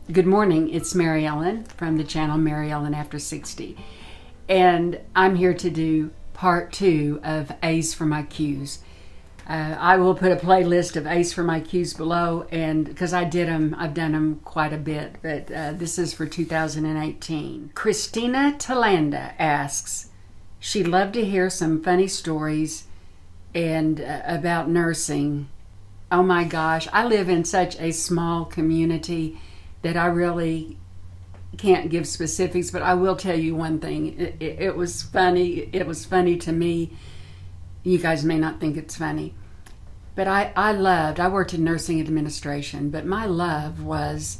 Good morning, it's MaryEllen from the channel MaryEllen After 60. And I'm here to do part 2 of A's for My Q's. I will put a playlist of A's for My Q's below, and because I've done them quite a bit, but this is for 2018. Christina Talanda asks, she'd love to hear some funny stories and about nursing. Oh my gosh, I live in such a small community that I really can't give specifics, but I will tell you one thing. It was funny. It was funny to me. You guys may not think it's funny, but I worked in nursing administration, but my love was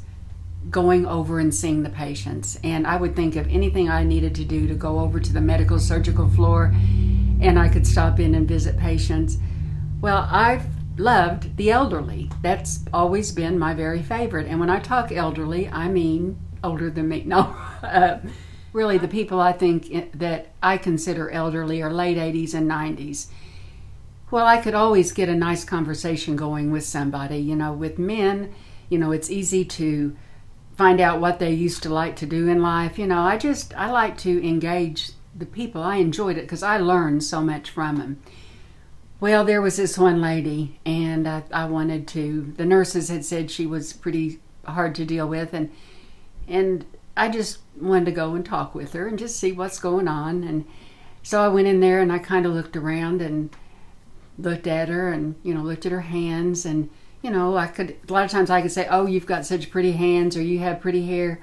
going over and seeing the patients. And I would think of anything I needed to do to go over to the medical surgical floor, and I could stop in and visit patients. Well, I've loved the elderly. That's always been my very favorite. And when I talk elderly, I mean older than me. No, really the people I think that I consider elderly are late 80s and 90s. Well, I could always get a nice conversation going with somebody. You know, with men, you know, it's easy to find out what they used to like to do in life. You know, I like to engage the people. I enjoyed it because I learned so much from them. Well, there was this one lady, and I wanted to, the nurses had said she was pretty hard to deal with, and I just wanted to go and talk with her and just see what's going on. And so I went in there and I kind of looked around and looked at her and, you know, looked at her hands, and, you know, a lot of times I could say, oh, you've got such pretty hands, or you have pretty hair.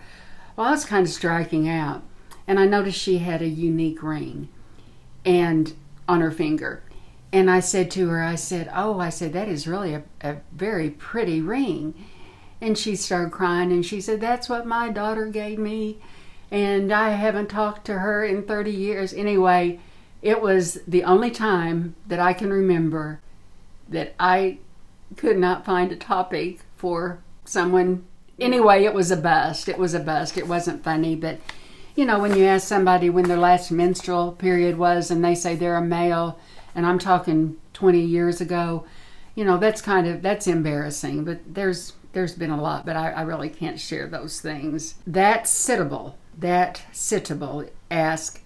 Well, I was kind of striking out, and I noticed she had a unique ring and on her finger. And I said to her, I said, that is really a very pretty ring. And she started crying, and she said, that's what my daughter gave me, and I haven't talked to her in 30 years. Anyway, it was the only time that I can remember that I could not find a topic for someone. Anyway, it was a bust. It was a bust. It wasn't funny, but you know, when you ask somebody when their last menstrual period was, and they say they're a male, and I'm talking 20 years ago, you know, that's embarrassing. But there's been a lot, but I really can't share those things. That Sittable ask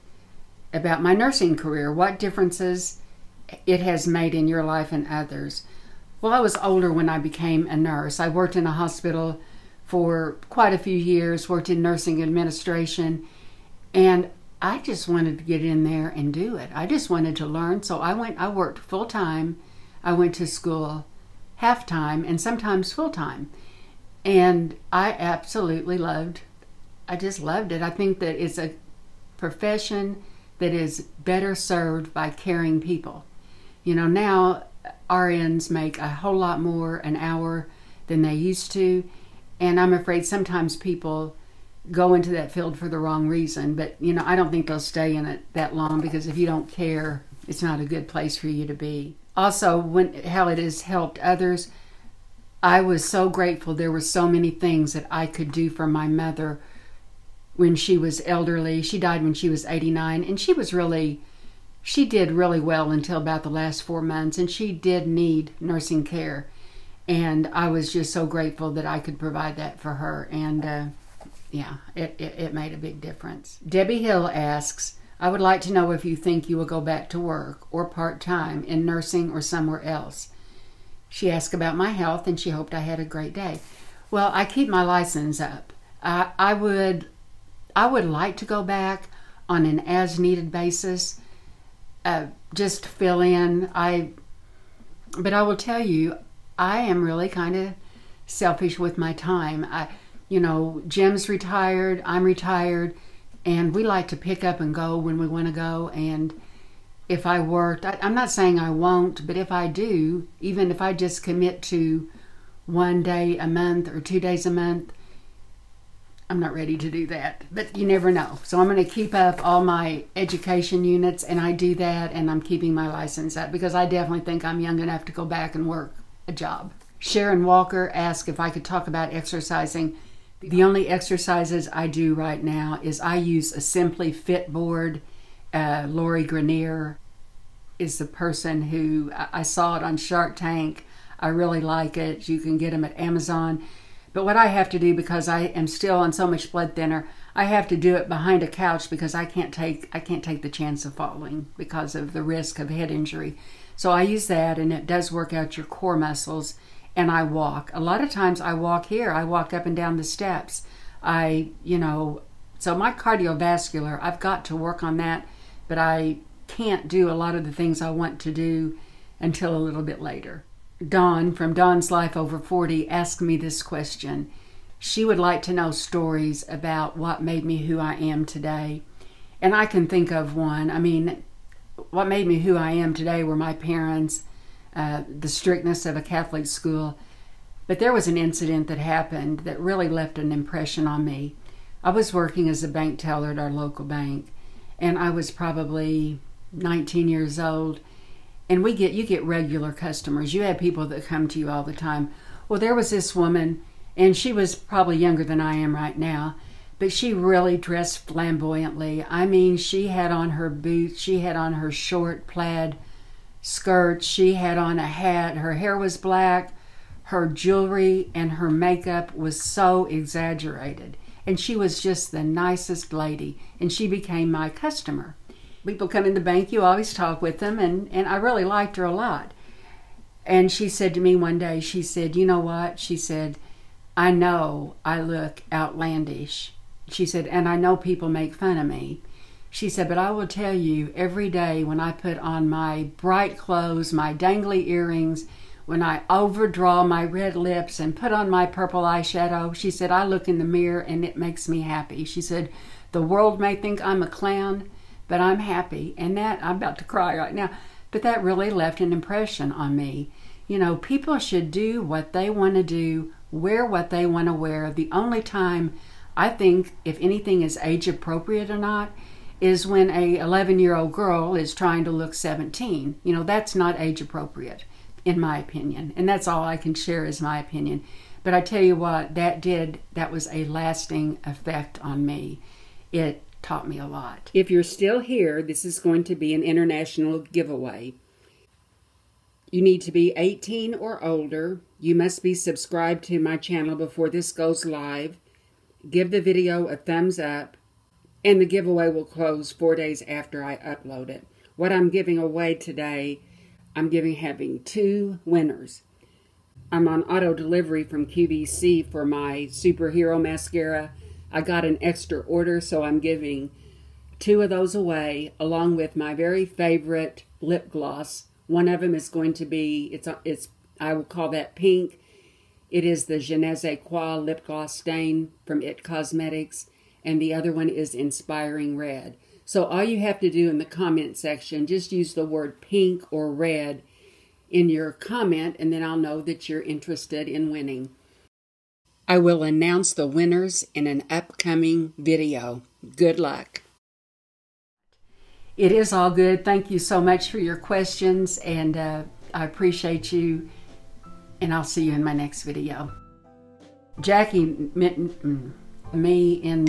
about my nursing career, what differences it has made in your life and others. Well, I was older when I became a nurse. I worked in a hospital for quite a few years, worked in nursing administration, and I just wanted to get in there and do it. I just wanted to learn. So I worked full-time. I went to school half-time and sometimes full-time. And I absolutely I just loved it. I think that it's a profession that is better served by caring people. You know, now RNs make a whole lot more an hour than they used to. And I'm afraid sometimes people go into that field for the wrong reason, but you know, I don't think they'll stay in it that long, because if you don't care, it's not a good place for you to be. Also, how it has helped others, I was so grateful. There were so many things that I could do for my mother when she was elderly. She died when she was 89, and she did really well until about the last 4 months, and she did need nursing care, and I was just so grateful that I could provide that for her. And yeah, it made a big difference. Debbie Hill asks, I would like to know if you think you will go back to work or part-time in nursing or somewhere else. She asked about my health, and she hoped I had a great day. Well, I keep my license up. I would like to go back on an as-needed basis, just fill in. But I will tell you, I am really kind of selfish with my time. You know, Jim's retired, I'm retired, and we like to pick up and go when we want to go. And if I worked, I'm not saying I won't, but if I do, even if I just commit to 1 day a month or 2 days a month, I'm not ready to do that. But you never know. So I'm going to keep up all my education units, and I do that, and I'm keeping my license up because I definitely think I'm young enough to go back and work a job. Sharon Walker asked if I could talk about exercising. The only exercises I do right now is I use a Simply Fit board. Lori Grenier is the person who, I saw it on Shark Tank. I really like it. You can get them at Amazon. But what I have to do, because I am still on so much blood thinner, I have to do it behind a couch because I can't take the chance of falling because of the risk of head injury. So I use that, and it does work out your core muscles. And I walk. A lot of times I walk here. I walk up and down the steps. So my cardiovascular, I've got to work on that, but I can't do a lot of the things I want to do until a little bit later. Dawn from Dawn's Life Over 40 asked me this question. She would like to know stories about what made me who I am today. And I can think of one. I mean, what made me who I am today were my parents, the strictness of a Catholic school. But there was an incident that happened that really left an impression on me. I was working as a bank teller at our local bank, and I was probably 19 years old. And you get regular customers. You have people that come to you all the time. Well, there was this woman, and she was probably younger than I am right now, but she really dressed flamboyantly. I mean, she had on her boots, she had on her short plaid skirt, she had on a hat, her hair was black, her jewelry and her makeup was so exaggerated. And she was just the nicest lady, and she became my customer. People come in the bank, you always talk with them, and I really liked her a lot. And she said to me one day, she said, "You know what?" She said, "I know I look outlandish." She said, "And I know people make fun of me." She said, "But I will tell you, every day when I put on my bright clothes, my dangly earrings, when I overdraw my red lips and put on my purple eyeshadow," she said, "I look in the mirror and it makes me happy." She said, "The world may think I'm a clown, but I'm happy." And that, I'm about to cry right now, but that really left an impression on me. You know, people should do what they want to do, wear what they want to wear. The only time I think, if anything is age appropriate or not, is when a 11-year-old girl is trying to look 17. You know, that's not age appropriate, in my opinion. And that's all I can share is my opinion. But I tell you what, that was a lasting effect on me. It taught me a lot. If you're still here, this is going to be an international giveaway. You need to be 18 or older. You must be subscribed to my channel before this goes live. Give the video a thumbs up, and the giveaway will close 4 days after I upload it. What I'm giving away today, I'm having 2 winners. I'm on auto delivery from QVC for my superhero mascara. I got an extra order, so I'm giving 2 of those away, along with my very favorite lip gloss. One of them is going to be, I will call that pink. It is the Je ne sais quoi lip gloss stain from It Cosmetics, and the other one is Inspiring Red. So all you have to do in the comment section, just use the word pink or red in your comment, and then I'll know that you're interested in winning. I will announce the winners in an upcoming video. Good luck. It is all good. Thank you so much for your questions, and I appreciate you, and I'll see you in my next video. Jackie met me in